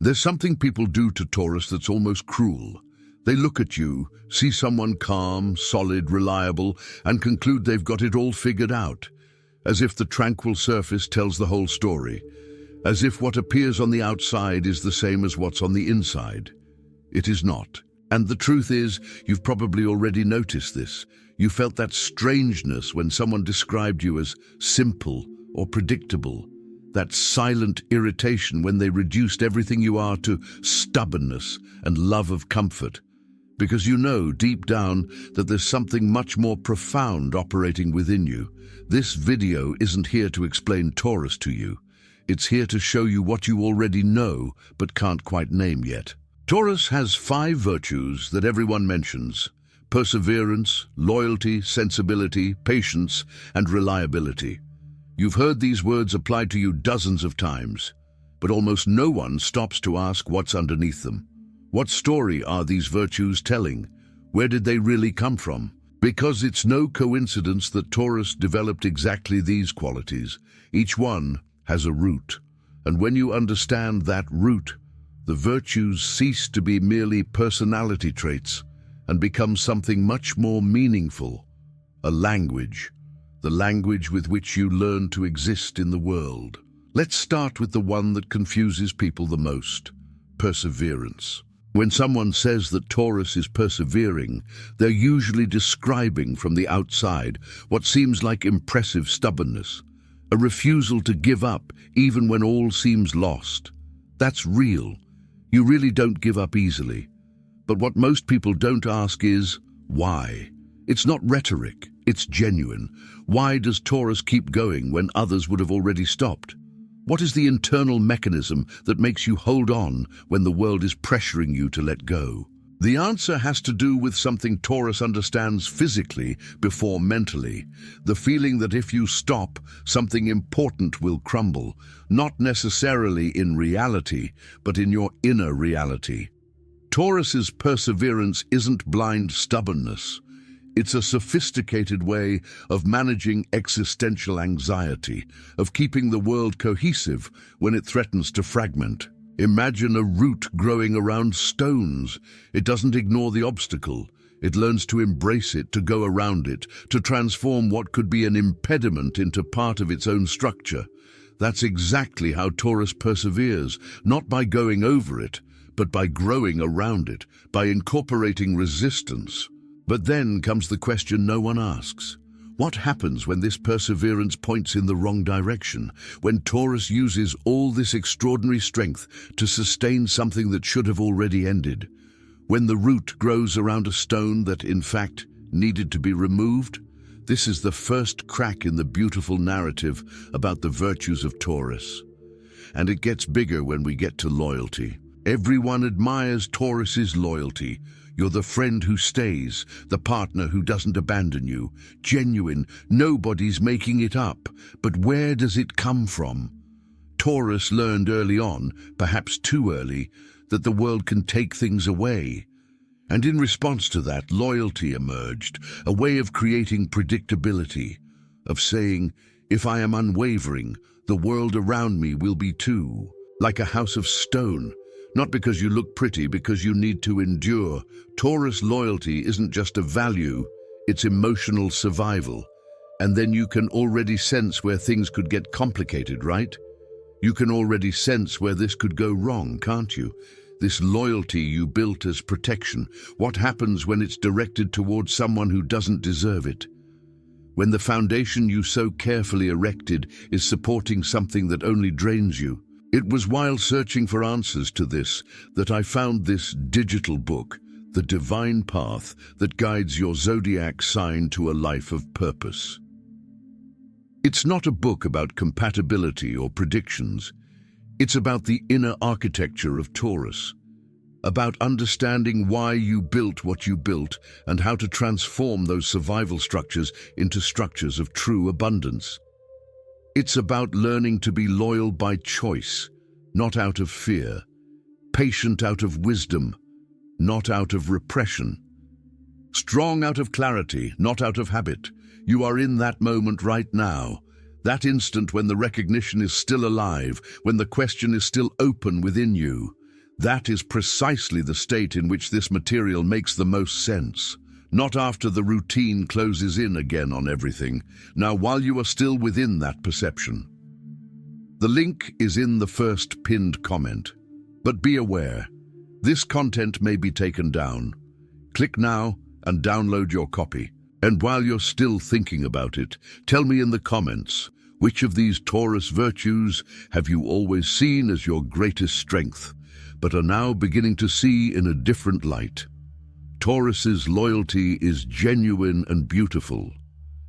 There's something people do to Taurus that's almost cruel. They look at you, see someone calm, solid, reliable, and conclude they've got it all figured out, as if the tranquil surface tells the whole story, as if what appears on the outside is the same as what's on the inside. It is not. And the truth is, you've probably already noticed this. You felt that strangeness when someone described you as simple or predictable, that silent irritation when they reduced everything you are to stubbornness and love of comfort, because you know deep down that there's something much more profound operating within you. This video isn't here to explain Taurus to you. It's here to show you what you already know but can't quite name yet. Taurus has 5 virtues that everyone mentions: perseverance, loyalty, sensibility, patience, and reliability. You've heard these words applied to you dozens of times, but almost no one stops to ask what's underneath them. What story are these virtues telling? Where did they really come from? Because it's no coincidence that Taurus developed exactly these qualities. Each one has a root, and when you understand that root, the virtues cease to be merely personality traits and become something much more meaningful, a language, the language with which you learn to exist in the world. Let's start with the one that confuses people the most: perseverance. When someone says that Taurus is persevering, they're usually describing from the outside what seems like impressive stubbornness, a refusal to give up even when all seems lost. That's real. You really don't give up easily. But what most people don't ask is, why? It's not rhetoric, it's genuine. Why does Taurus keep going when others would have already stopped? What is the internal mechanism that makes you hold on when the world is pressuring you to let go? The answer has to do with something Taurus understands physically before mentally, the feeling that if you stop, something important will crumble, not necessarily in reality, but in your inner reality. Taurus's perseverance isn't blind stubbornness. It's a sophisticated way of managing existential anxiety, of keeping the world cohesive when it threatens to fragment. Imagine a root growing around stones. It doesn't ignore the obstacle. It learns to embrace it, to go around it, to transform what could be an impediment into part of its own structure. That's exactly how Taurus perseveres, not by going over it, but by growing around it, by incorporating resistance. But then comes the question no one asks. What happens when this perseverance points in the wrong direction, when Taurus uses all this extraordinary strength to sustain something that should have already ended? When the root grows around a stone that, in fact, needed to be removed? This is the first crack in the beautiful narrative about the virtues of Taurus. And it gets bigger when we get to loyalty. Everyone admires Taurus's loyalty. You're the friend who stays, the partner who doesn't abandon you. Genuine, nobody's making it up. But where does it come from? Taurus learned early on, perhaps too early, that the world can take things away. And in response to that, loyalty emerged, a way of creating predictability, of saying, if I am unwavering, the world around me will be too. Like a house of stone. Not because you look pretty, because you need to endure. Taurus loyalty isn't just a value, it's emotional survival. And then you can already sense where things could get complicated, right? You can already sense where this could go wrong, can't you? This loyalty you built as protection. What happens when it's directed towards someone who doesn't deserve it? When the foundation you so carefully erected is supporting something that only drains you? It was while searching for answers to this that I found this digital book, The Divine Path, that guides your zodiac sign to a life of purpose. It's not a book about compatibility or predictions. It's about the inner architecture of Taurus, about understanding why you built what you built and how to transform those survival structures into structures of true abundance. It's about learning to be loyal by choice, not out of fear, patient out of wisdom, not out of repression, strong out of clarity, not out of habit. You are in that moment right now, that instant when the recognition is still alive, when the question is still open within you. That is precisely the state in which this material makes the most sense. Not after the routine closes in again on everything. Now, while you are still within that perception. The link is in the first pinned comment. But be aware, this content may be taken down. Click now and download your copy. And while you're still thinking about it, tell me in the comments, which of these Taurus virtues have you always seen as your greatest strength, but are now beginning to see in a different light? Taurus's loyalty is genuine and beautiful,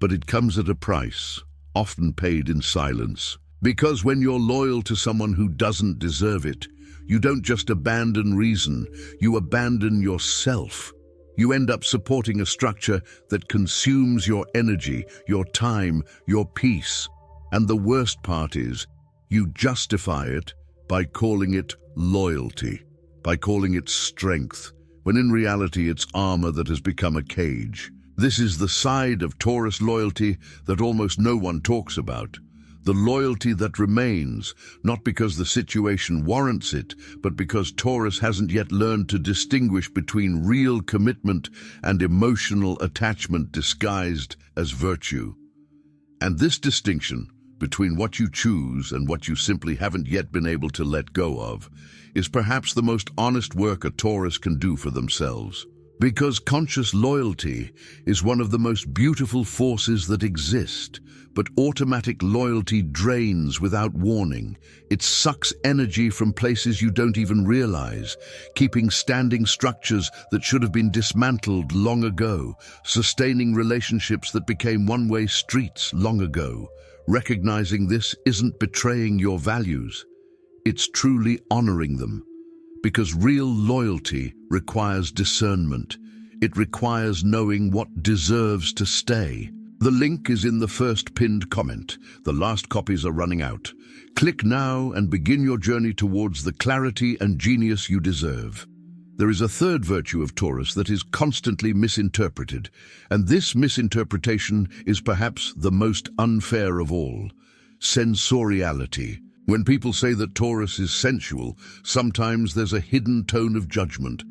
but it comes at a price, often paid in silence. Because when you're loyal to someone who doesn't deserve it, you don't just abandon reason, you abandon yourself. You end up supporting a structure that consumes your energy, your time, your peace. And the worst part is, you justify it by calling it loyalty, by calling it strength, when in reality it's armor that has become a cage. This is the side of Taurus loyalty that almost no one talks about. The loyalty that remains, not because the situation warrants it, but because Taurus hasn't yet learned to distinguish between real commitment and emotional attachment disguised as virtue. And this distinction between what you choose and what you simply haven't yet been able to let go of is perhaps the most honest work a Taurus can do for themselves. Because conscious loyalty is one of the most beautiful forces that exist, but automatic loyalty drains without warning. It sucks energy from places you don't even realize, keeping standing structures that should have been dismantled long ago, sustaining relationships that became one-way streets long ago. Recognizing this isn't betraying your values, it's truly honoring them. Because real loyalty requires discernment. It requires knowing what deserves to stay. The link is in the first pinned comment. The last copies are running out. Click now and begin your journey towards the clarity and genius you deserve. There is a third virtue of Taurus that is constantly misinterpreted, and this misinterpretation is perhaps the most unfair of all: sensoriality. When people say that Taurus is sensual, sometimes there's a hidden tone of judgment,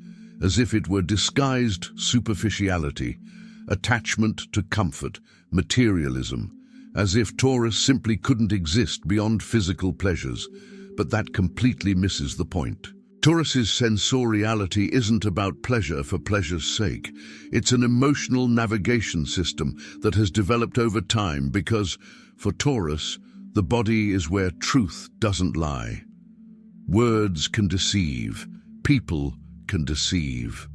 as if it were disguised superficiality, attachment to comfort, materialism, as if Taurus simply couldn't exist beyond physical pleasures. But that completely misses the point. Taurus's sensoriality isn't about pleasure for pleasure's sake. It's an emotional navigation system that has developed over time because, for Taurus, the body is where truth doesn't lie. Words can deceive, people can deceive.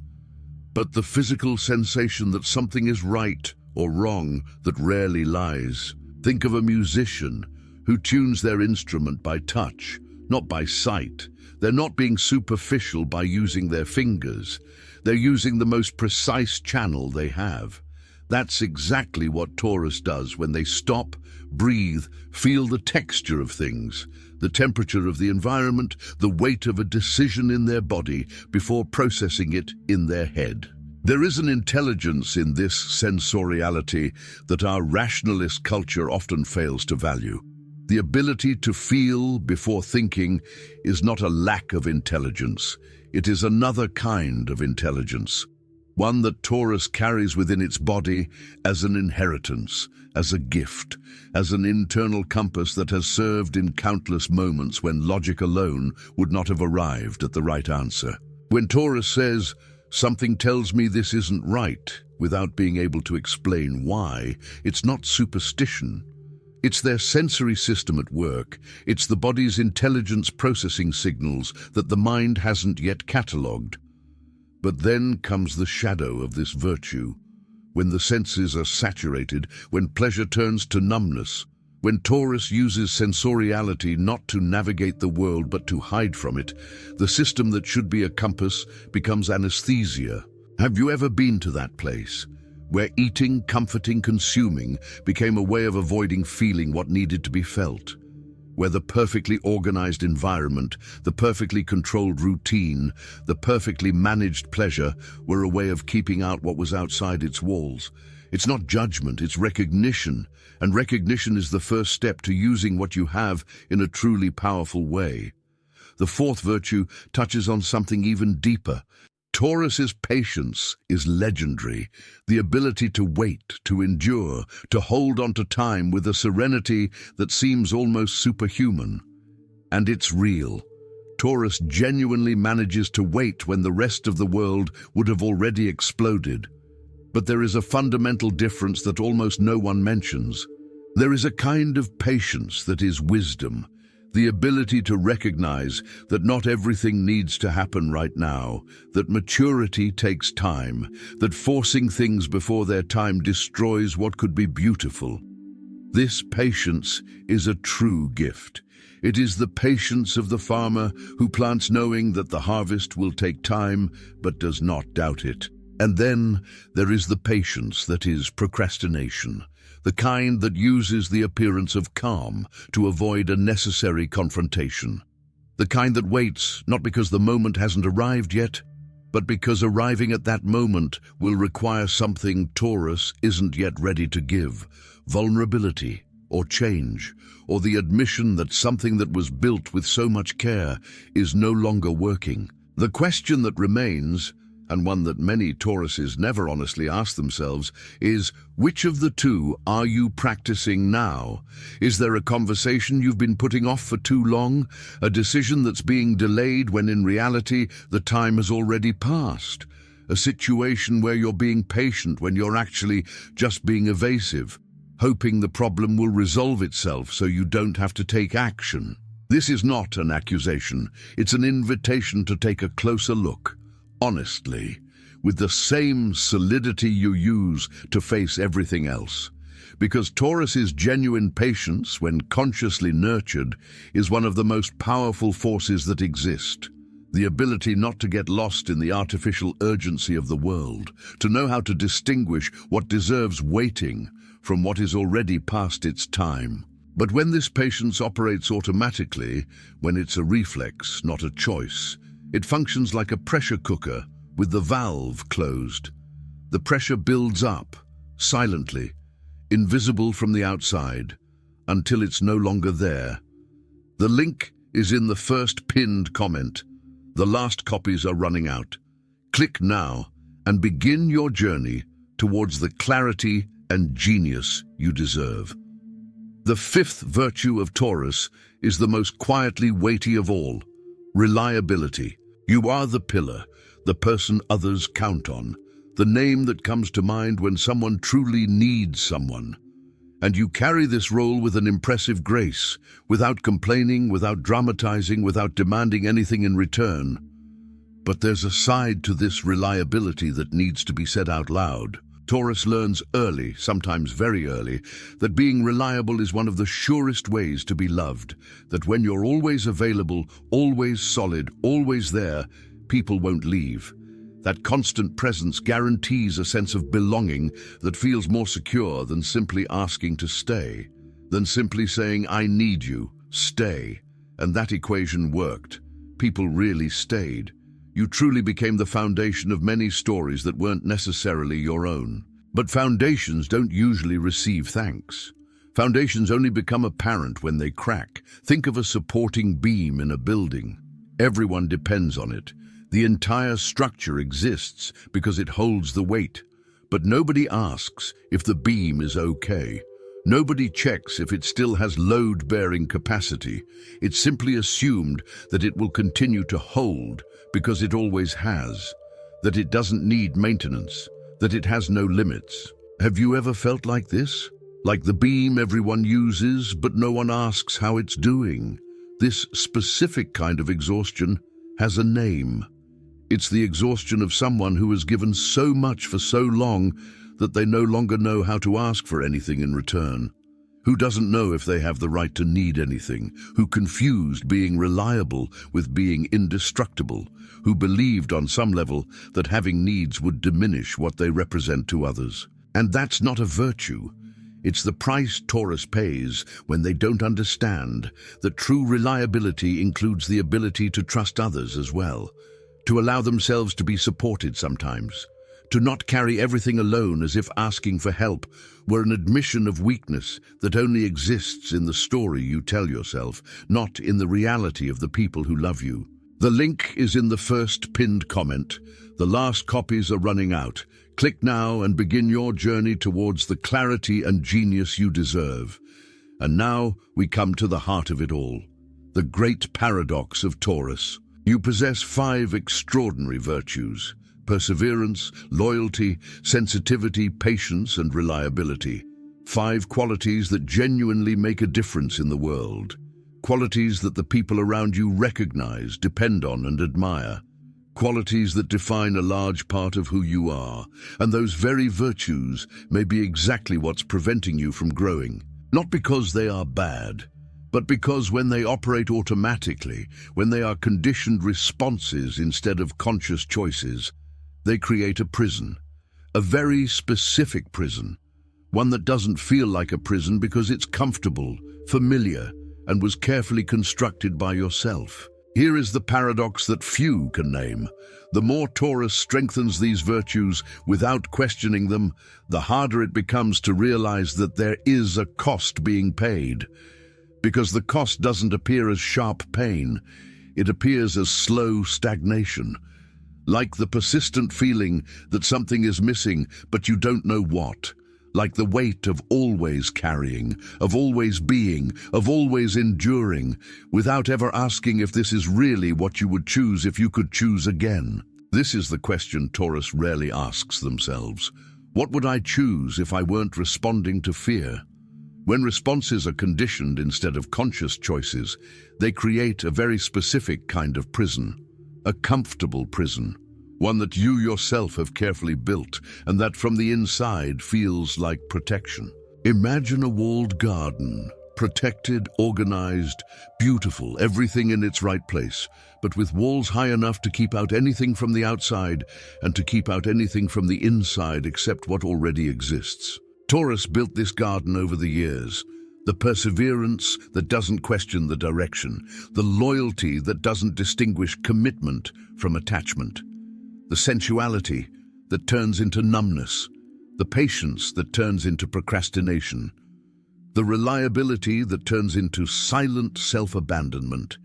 But the physical sensation that something is right or wrong that rarely lies. Think of a musician who tunes their instrument by touch, not by sight. They're not being superficial by using their fingers. They're using the most precise channel they have. That's exactly what Taurus does when they stop, breathe, feel the texture of things, the temperature of the environment, the weight of a decision in their body before processing it in their head. There is an intelligence in this sensoriality that our rationalist culture often fails to value. The ability to feel before thinking is not a lack of intelligence. It is another kind of intelligence, one that Taurus carries within its body as an inheritance, as a gift, as an internal compass that has served in countless moments when logic alone would not have arrived at the right answer. When Taurus says, "Something tells me this isn't right," without being able to explain why, it's not superstition. It's their sensory system at work. It's the body's intelligence processing signals that the mind hasn't yet catalogued. But then comes the shadow of this virtue. When the senses are saturated, when pleasure turns to numbness, when Taurus uses sensoriality not to navigate the world but to hide from it, the system that should be a compass becomes anesthesia. Have you ever been to that place, where eating, comforting, consuming became a way of avoiding feeling what needed to be felt? Where the perfectly organized environment, the perfectly controlled routine, the perfectly managed pleasure were a way of keeping out what was outside its walls. It's not judgment, it's recognition, and recognition is the first step to using what you have in a truly powerful way. The fourth virtue touches on something even deeper. Taurus's patience is legendary. The ability to wait, to endure, to hold on to time with a serenity that seems almost superhuman. And it's real. Taurus genuinely manages to wait when the rest of the world would have already exploded. But there is a fundamental difference that almost no one mentions. There is a kind of patience that is wisdom, the ability to recognize that not everything needs to happen right now, that maturity takes time, that forcing things before their time destroys what could be beautiful. This patience is a true gift. It is the patience of the farmer who plants knowing that the harvest will take time but does not doubt it. And then there is the patience that is procrastination, the kind that uses the appearance of calm to avoid a necessary confrontation. The kind that waits not because the moment hasn't arrived yet, but because arriving at that moment will require something Taurus isn't yet ready to give: vulnerability, or change, or the admission that something that was built with so much care is no longer working. The question that remains, and one that many Tauruses never honestly ask themselves, is which of the two are you practicing now? Is there a conversation you've been putting off for too long? A decision that's being delayed when in reality the time has already passed? A situation where you're being patient when you're actually just being evasive, hoping the problem will resolve itself so you don't have to take action? This is not an accusation. It's an invitation to take a closer look. Honestly, with the same solidity you use to face everything else. Because Taurus's genuine patience, when consciously nurtured, is one of the most powerful forces that exist. The ability not to get lost in the artificial urgency of the world, to know how to distinguish what deserves waiting from what is already past its time. But when this patience operates automatically, when it's a reflex, not a choice, it functions like a pressure cooker with the valve closed. The pressure builds up, silently, invisible from the outside, until it's no longer there. The link is in the first pinned comment. The last copies are running out. Click now and begin your journey towards the clarity and genius you deserve. The fifth virtue of Taurus is the most quietly weighty of all: reliability. You are the pillar, the person others count on, the name that comes to mind when someone truly needs someone. And you carry this role with an impressive grace, without complaining, without dramatizing, without demanding anything in return. But there's a side to this reliability that needs to be said out loud. Taurus learns early, sometimes very early, that being reliable is one of the surest ways to be loved, that when you're always available, always solid, always there, people won't leave. That constant presence guarantees a sense of belonging that feels more secure than simply asking to stay, than simply saying, "I need you, stay." And that equation worked. People really stayed. You truly became the foundation of many stories that weren't necessarily your own. But foundations don't usually receive thanks. Foundations only become apparent when they crack. Think of a supporting beam in a building. Everyone depends on it. The entire structure exists because it holds the weight. But nobody asks if the beam is okay. Nobody checks if it still has load-bearing capacity. It's simply assumed that it will continue to hold because it always has, that it doesn't need maintenance, that it has no limits. Have you ever felt like this? Like the beam everyone uses, but no one asks how it's doing? This specific kind of exhaustion has a name. It's the exhaustion of someone who has given so much for so long that they no longer know how to ask for anything in return, who doesn't know if they have the right to need anything, who confused being reliable with being indestructible, who believed on some level that having needs would diminish what they represent to others. And that's not a virtue. It's the price Taurus pays when they don't understand that true reliability includes the ability to trust others as well, to allow themselves to be supported sometimes, To not carry everything alone as if asking for help were an admission of weakness that only exists in the story you tell yourself, not in the reality of the people who love you. The link is in the first pinned comment. The last copies are running out. Click now and begin your journey towards the clarity and genius you deserve. And now we come to the heart of it all, the great paradox of Taurus. You possess 5 extraordinary virtues: perseverance, loyalty, sensitivity, patience, and reliability. 5 qualities that genuinely make a difference in the world. Qualities that the people around you recognize, depend on, and admire. Qualities that define a large part of who you are. And those very virtues may be exactly what's preventing you from growing. Not because they are bad, but because when they operate automatically, when they are conditioned responses instead of conscious choices, they create a prison, a very specific prison, one that doesn't feel like a prison because it's comfortable, familiar, and was carefully constructed by yourself. Here is the paradox that few can name. The more Taurus strengthens these virtues without questioning them, the harder it becomes to realize that there is a cost being paid. Because the cost doesn't appear as sharp pain, it appears as slow stagnation. Like the persistent feeling that something is missing, but you don't know what. Like the weight of always carrying, of always being, of always enduring, without ever asking if this is really what you would choose if you could choose again. This is the question Taurus rarely asks themselves. What would I choose if I weren't responding to fear? When responses are conditioned instead of conscious choices, they create a very specific kind of prison. A comfortable prison. One that you yourself have carefully built, and that from the inside feels like protection. Imagine a walled garden, protected, organized, beautiful, everything in its right place, but with walls high enough to keep out anything from the outside and to keep out anything from the inside except what already exists. Taurus built this garden over the years. The perseverance that doesn't question the direction, the loyalty that doesn't distinguish commitment from attachment. The sensuality that turns into numbness, the patience that turns into procrastination, the reliability that turns into silent self-abandonment.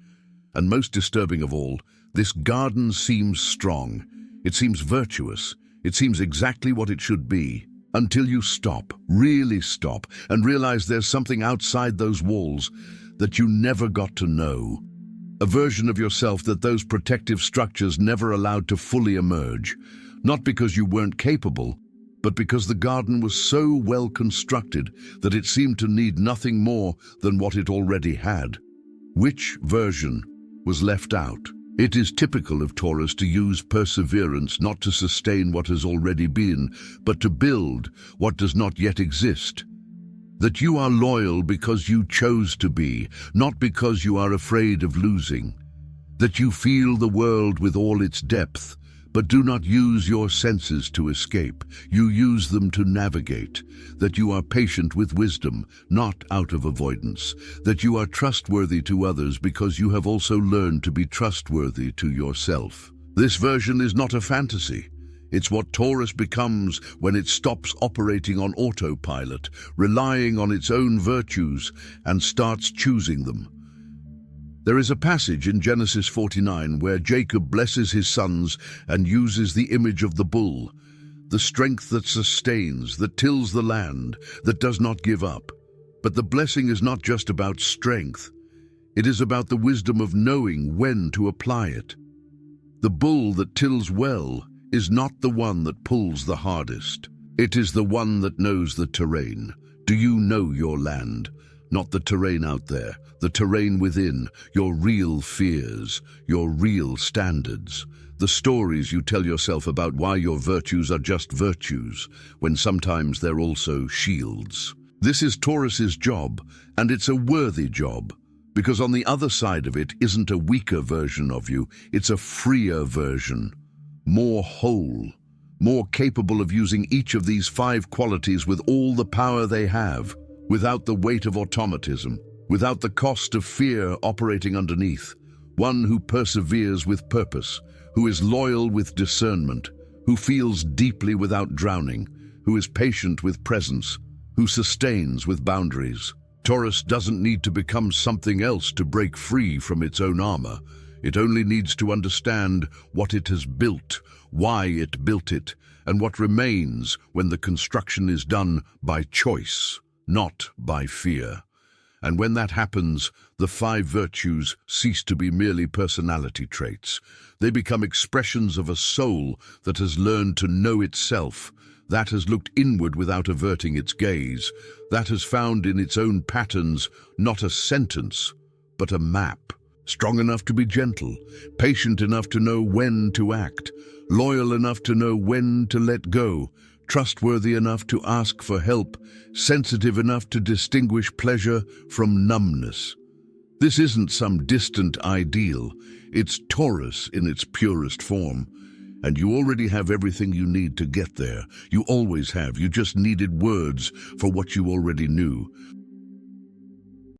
And most disturbing of all, this garden seems strong, it seems virtuous, it seems exactly what it should be, until you stop, really stop, and realize there's something outside those walls that you never got to know. A version of yourself that those protective structures never allowed to fully emerge, not because you weren't capable, but because the garden was so well constructed that it seemed to need nothing more than what it already had. Which version was left out? It is typical of Taurus to use perseverance not to sustain what has already been, but to build what does not yet exist. That you are loyal because you chose to be, not because you are afraid of losing. That you feel the world with all its depth, but do not use your senses to escape. You use them to navigate. That you are patient with wisdom, not out of avoidance. That you are trustworthy to others because you have also learned to be trustworthy to yourself. This version is not a fantasy. It's what Taurus becomes when it stops operating on autopilot, relying on its own virtues, and starts choosing them. There is a passage in Genesis 49 where Jacob blesses his sons and uses the image of the bull, the strength that sustains, that tills the land, that does not give up. But the blessing is not just about strength. It is about the wisdom of knowing when to apply it. The bull that tills well is not the one that pulls the hardest. It is the one that knows the terrain. Do you know your land? Not the terrain out there, the terrain within, your real fears, your real standards. The stories you tell yourself about why your virtues are just virtues, when sometimes they're also shields. This is Taurus's job, and it's a worthy job, because on the other side of it isn't a weaker version of you, it's a freer version. More whole, more capable of using each of these 5 qualities with all the power they have, without the weight of automatism, without the cost of fear operating underneath. One who perseveres with purpose, who is loyal with discernment, who feels deeply without drowning, who is patient with presence, who sustains with boundaries. Taurus doesn't need to become something else to break free from its own armor. It only needs to understand what it has built, why it built it, and what remains when the construction is done by choice, not by fear. And when that happens, the 5 virtues cease to be merely personality traits. They become expressions of a soul that has learned to know itself, that has looked inward without averting its gaze, that has found in its own patterns not a sentence, but a map. Strong enough to be gentle, patient enough to know when to act, loyal enough to know when to let go, trustworthy enough to ask for help, sensitive enough to distinguish pleasure from numbness. This isn't some distant ideal, it's Taurus in its purest form. And you already have everything you need to get there. You always have. You just needed words for what you already knew.